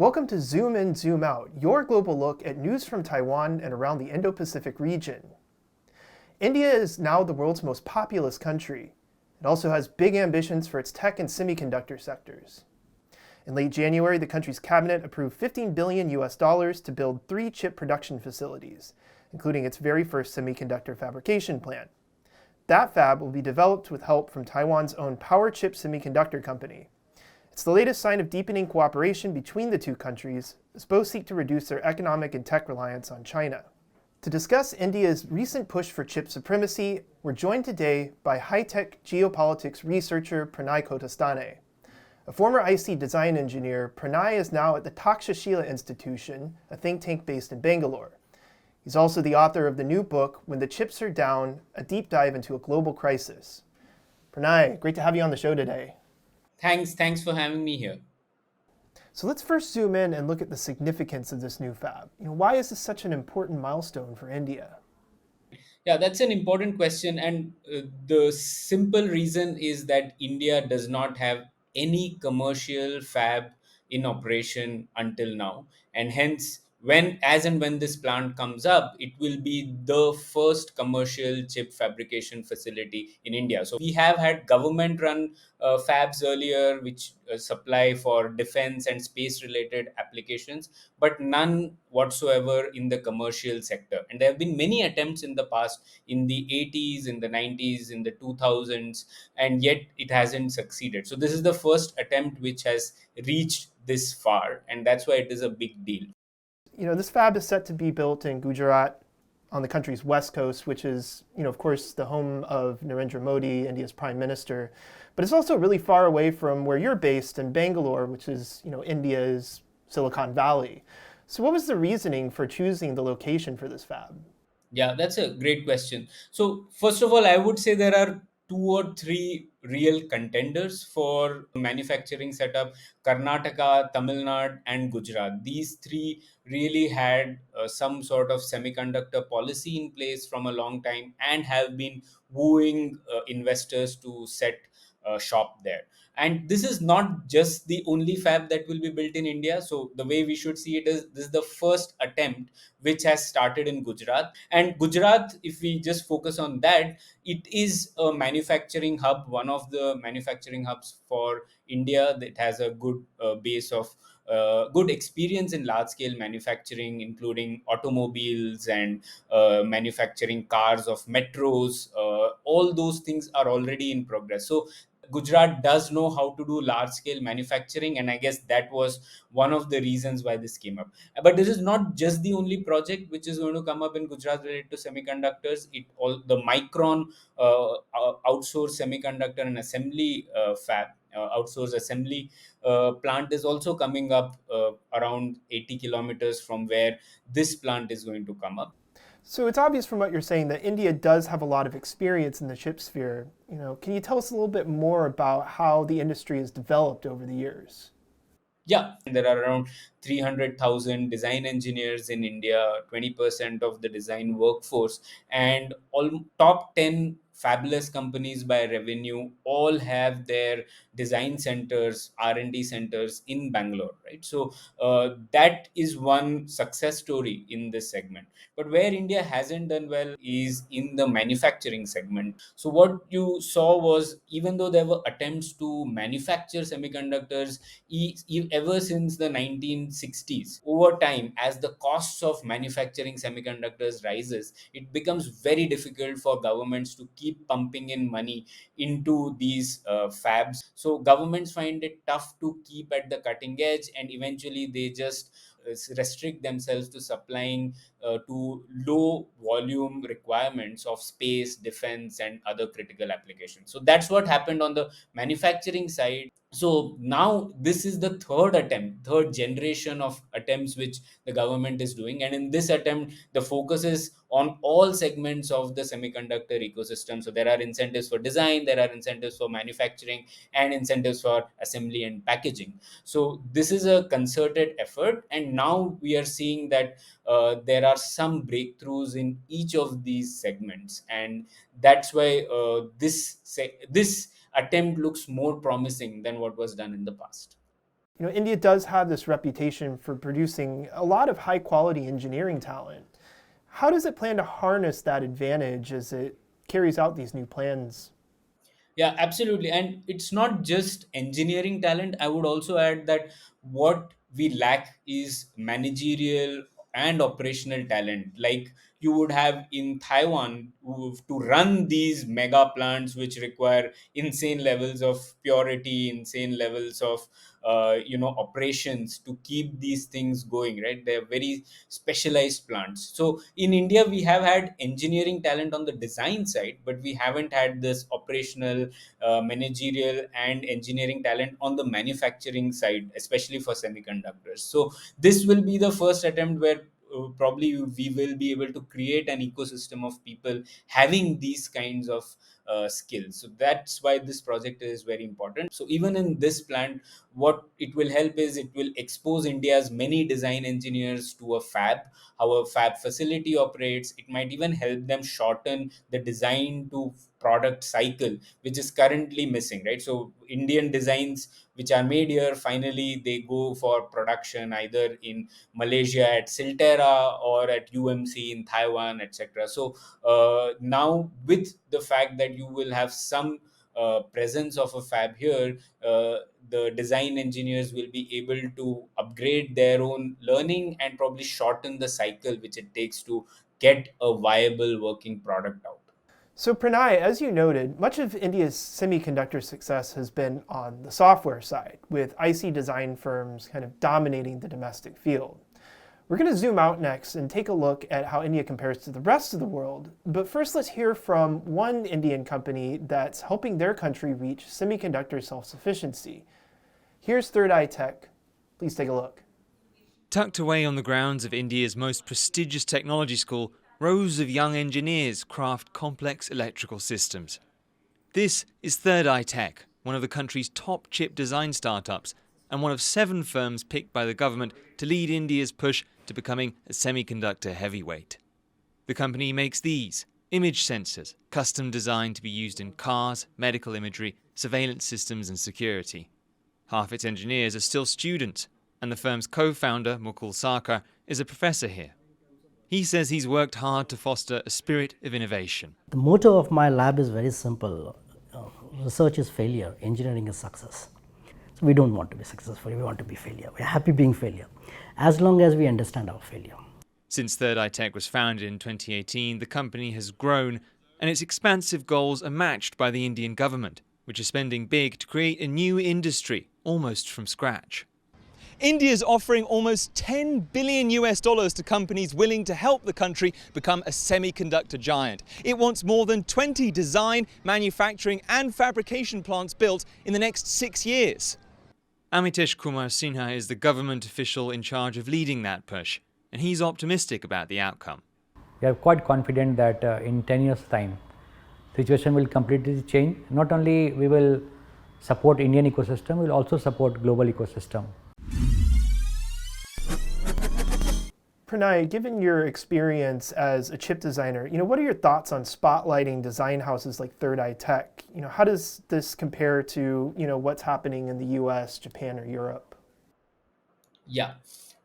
Welcome to Zoom In, Zoom Out, your global look at news from Taiwan and around the Indo-Pacific region. India is now the world's most populous country. It also has big ambitions for its tech and semiconductor sectors. In late January, the country's cabinet approved $15 billion to build 3 chip production facilities, including its very first semiconductor fabrication plant. That fab will be developed with help from Taiwan's own Powerchip semiconductor company. It's the latest sign of deepening cooperation between the two countries, as both seek to reduce their economic and tech reliance on China. To discuss India's recent push for chip supremacy, we're joined today by high-tech geopolitics researcher Pranay Kotasthane. A former IC design engineer, Pranay is now at the Takshashila Institution, a think tank based in Bengaluru. He's also the author of the new book, When the Chips Are Down, a deep dive into a global crisis. Pranay, great to have you on the show today. Thanks for having me here. So let's first zoom in and look at the significance of this new fab. Why is this such an important milestone for India? Yeah, that's an important question. And the simple reason is that India does not have any commercial fab in operation until now. And hence, when this plant comes up, it will be the first commercial chip fabrication facility in India. So we have had government run fabs earlier, which supply for defense and space related applications, but none whatsoever in the commercial sector. And there have been many attempts in the past, in the 80s, in the 90s, in the 2000s, and yet it hasn't succeeded. So this is the first attempt which has reached this far, and that's why it is a big deal. This fab is set to be built in Gujarat on the country's west coast, which is, of course, the home of Narendra Modi, India's prime minister. But it's also really far away from where you're based in Bangalore, which is, India's Silicon Valley. So what was the reasoning for choosing the location for this fab? Yeah, that's a great question. So, first of all, I would say there are two or three real contenders for manufacturing setup: Karnataka, Tamil Nadu, and Gujarat. These three really had some sort of semiconductor policy in place from a long time and have been wooing investors to set shop there. And this is not just the only fab that will be built in India. So, the way we should see it is this is the first attempt which has started in Gujarat. And Gujarat, if we just focus on that, it is a manufacturing hub, one of the manufacturing hubs for India that has a good base of good experience in large scale manufacturing, including automobiles and manufacturing cars of metros. All those things are already in progress. So Gujarat does know how to do large scale manufacturing, and I guess that was one of the reasons why this came up. But this is not just the only project which is going to come up in Gujarat related to semiconductors. It all the Micron outsourced semiconductor and assembly fab. Outsourced assembly plant is also coming up around 80 kilometers from where this plant is going to come up. So it's obvious from what you're saying that India does have a lot of experience in the chip sphere. Can you tell us a little bit more about how the industry has developed over the years? Yeah, there are around 300,000 design engineers in India, 20% of the design workforce, and all top 10 fabulous companies by revenue all have their design centers, R&D centers in Bangalore, right? So that is one success story in this segment. But where India hasn't done well is in the manufacturing segment. So what you saw was, even though there were attempts to manufacture semiconductors ever since the 1960s, over time, as the costs of manufacturing semiconductors rises, it becomes very difficult for governments to keep pumping in money into these fabs. So governments find it tough to keep at the cutting edge, and eventually they just restrict themselves to supplying to low volume requirements of space, defense, and other critical applications. So that's what happened on the manufacturing side. So now this is the third generation of attempts which the government is doing, and in this attempt the focus is on all segments of the semiconductor ecosystem. So there are incentives for design, there are incentives for manufacturing, and incentives for assembly and packaging. So this is a concerted effort, and now we are seeing that there are some breakthroughs in each of these segments, and that's why this attempt looks more promising than what was done in the past. India does have this reputation for producing a lot of high quality engineering talent. How does it plan to harness that advantage as it carries out these new plans? Yeah, absolutely. And it's not just engineering talent. I would also add that what we lack is managerial and operational talent. Like you would have in Taiwan to run these mega plants, which require insane levels of purity, insane levels of operations to keep these things going. Right, they're very specialized plants. So in India, we have had engineering talent on the design side, but we haven't had this operational, managerial, and engineering talent on the manufacturing side, especially for semiconductors. So this will be the first attempt where probably we will be able to create an ecosystem of people having these kinds of skills. So that's why this project is very important. So even in this plant, what it will help is it will expose India's many design engineers to a fab, how a fab facility operates. It might even help them shorten the design to product cycle, which is currently missing, right? So Indian designs which are made here, finally they go for production either in Malaysia at Silterra or at UMC in Taiwan, etc. So now with the fact that you will have some presence of a fab here, the design engineers will be able to upgrade their own learning and probably shorten the cycle which it takes to get a viable working product out. So, Pranay, as you noted, much of India's semiconductor success has been on the software side, with IC design firms kind of dominating the domestic field. We're going to zoom out next and take a look at how India compares to the rest of the world. But first, let's hear from one Indian company that's helping their country reach semiconductor self-sufficiency. Here's Third Eye Tech. Please take a look. Tucked away on the grounds of India's most prestigious technology school, rows of young engineers craft complex electrical systems. This is Third Eye Tech, one of the country's top chip design startups, and one of 7 firms picked by the government to lead India's push to becoming a semiconductor heavyweight. The company makes these image sensors, custom designed to be used in cars, medical imagery, surveillance systems and security. Half its engineers are still students, and the firm's co-founder, Mukul Sarkar, is a professor here. He says he's worked hard to foster a spirit of innovation. The motto of my lab is very simple. Research is failure, engineering is success. So we don't want to be successful, we want to be failure. We're happy being failure, as long as we understand our failure. Since Third Eye Tech was founded in 2018, the company has grown, and its expansive goals are matched by the Indian government, which is spending big to create a new industry, almost from scratch. India is offering almost $10 billion to companies willing to help the country become a semiconductor giant. It wants more than 20 design, manufacturing and fabrication plants built in the next 6 years. Amitesh Kumar Sinha is the government official in charge of leading that push, and he's optimistic about the outcome. We are quite confident that in 10 years' time, the situation will completely change. Not only we will support Indian ecosystem, we will also support global ecosystem. Pranay, given your experience as a chip designer, what are your thoughts on spotlighting design houses like Third Eye Tech? How does this compare to, what's happening in the US, Japan, or Europe? Yeah.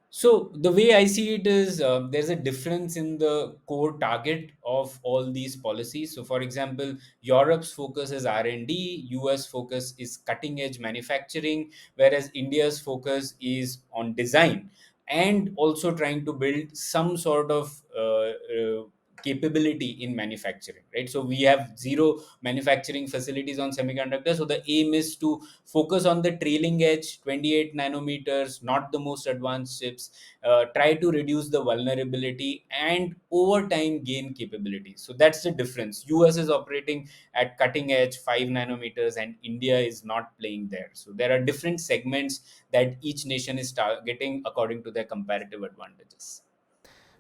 So the way I see it is there's a difference in the core target of all these policies. So for example, Europe's focus is R&D, US focus is cutting edge manufacturing, whereas India's focus is on design and also trying to build some sort of capability in manufacturing, right? So we have zero manufacturing facilities on semiconductors. So the aim is to focus on the trailing edge, 28 nanometers, not the most advanced chips, try to reduce the vulnerability and over time gain capability. So that's the difference. US is operating at cutting edge 5 nanometers and India is not playing there. So there are different segments that each nation is targeting according to their comparative advantages.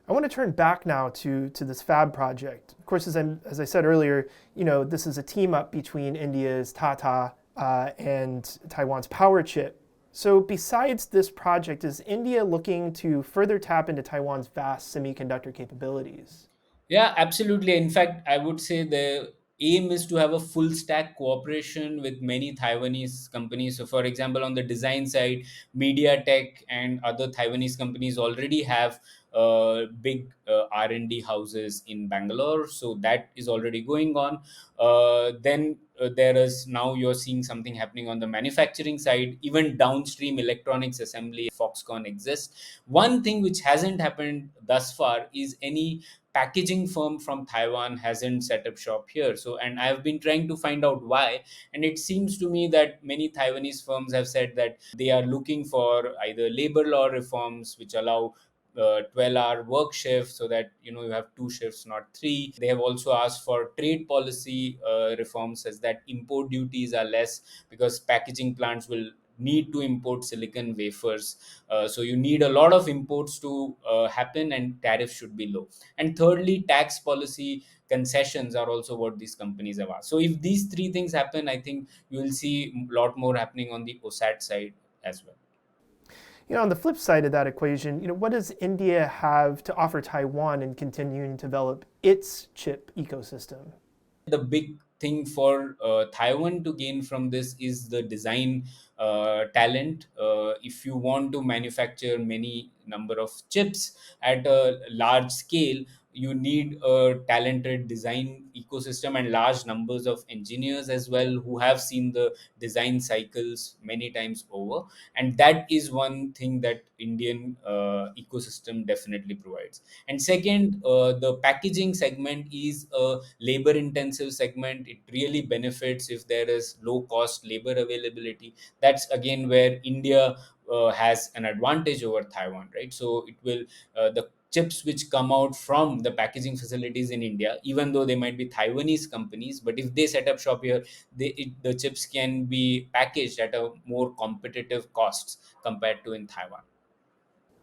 I want to turn back now to this fab project. Of course, as I said earlier, this is a team up between India's Tata and Taiwan's Powerchip. So besides this project, is India looking to further tap into Taiwan's vast semiconductor capabilities? Yeah, absolutely. In fact, I would say aim is to have a full stack cooperation with many Taiwanese companies. So, for example, on the design side, MediaTek and other Taiwanese companies already have big R&D houses in Bangalore. So that is already going on. Then there is now you're seeing something happening on the manufacturing side. Even downstream electronics assembly, Foxconn exists. One thing which hasn't happened thus far is any packaging firm from Taiwan hasn't set up shop here. So, and I've been trying to find out why. And it seems to me that many Taiwanese firms have said that they are looking for either labor law reforms which allow 12-hour work shift, so that you have two shifts, not three. They have also asked for trade policy reforms, such that import duties are less, because packaging plants will need to import silicon wafers. So you need a lot of imports to happen, and tariffs should be low. And thirdly, tax policy concessions are also what these companies have asked. So if these three things happen, I think you will see a lot more happening on the OSAT side as well. On the flip side of that equation, what does India have to offer Taiwan in continuing to develop its chip ecosystem? The big thing for Taiwan to gain from this is the design talent. If you want to manufacture many number of chips at a large scale, you need a talented design ecosystem and large numbers of engineers as well, who have seen the design cycles many times over. And that is one thing that Indian ecosystem definitely provides. And second, the packaging segment is a labor intensive segment. It really benefits if there is low cost labor availability. That's again where India has an advantage over Taiwan, right? So it will the chips which come out from the packaging facilities in India, even though they might be Taiwanese companies, but if they set up shop here, the chips can be packaged at a more competitive costs compared to in Taiwan.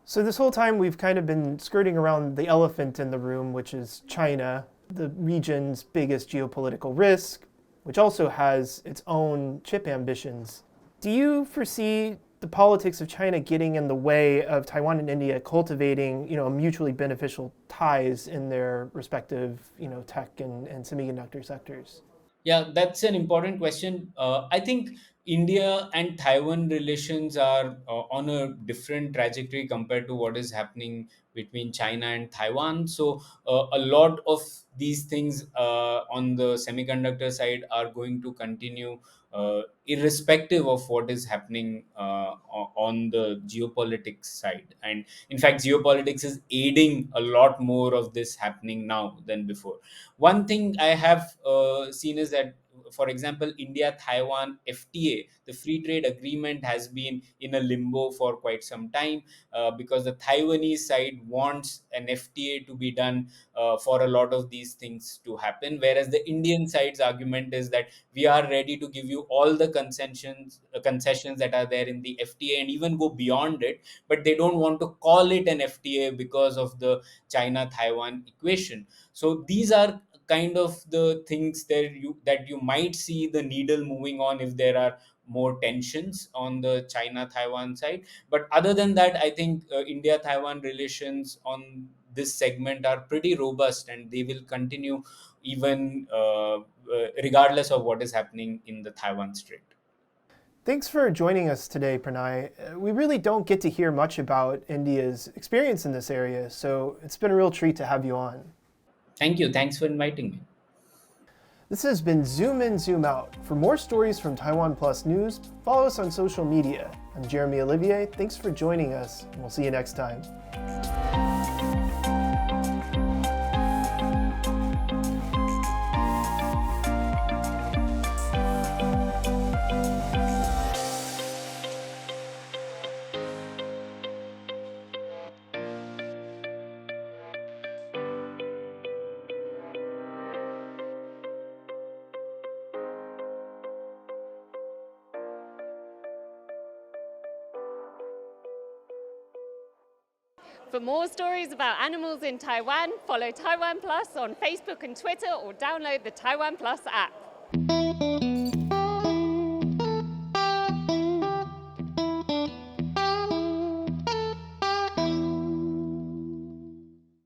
So this whole time we've kind of been skirting around the elephant in the room, which is China, the region's biggest geopolitical risk, which also has its own chip ambitions. Do you foresee the politics of China getting in the way of Taiwan and India cultivating, mutually beneficial ties in their respective, tech and semiconductor sectors? Yeah, that's an important question. I think India and Taiwan relations are on a different trajectory compared to what is happening between China and Taiwan. So, a lot of these things on the semiconductor side are going to continue, irrespective of what is happening on the geopolitics side. And in fact, geopolitics is aiding a lot more of this happening now than before. One thing I have seen is that, for example, India Taiwan FTA, the free trade agreement, has been in a limbo for quite some time because the Taiwanese side wants an FTA to be done for a lot of these things to happen, whereas the Indian side's argument is that we are ready to give you all the concessions that are there in the FTA and even go beyond it, but they don't want to call it an FTA because of the China Taiwan equation. So these are kind of the things that you might see the needle moving on if there are more tensions on the China Taiwan side. But other than that, I think India Taiwan relations on this segment are pretty robust, and they will continue even regardless of what is happening in the Taiwan Strait. Thanks for joining us today, Pranay. We really don't get to hear much about India's experience in this area, so it's been a real treat to have you on. Thank you. Thanks for inviting me. This has been Zoom In, Zoom Out. For more stories from TaiwanPlus News, follow us on social media. I'm Jeremy Olivier. Thanks for joining us, and we'll see you next time. For more stories about animals in Taiwan, follow TaiwanPlus on Facebook and Twitter or download the TaiwanPlus app.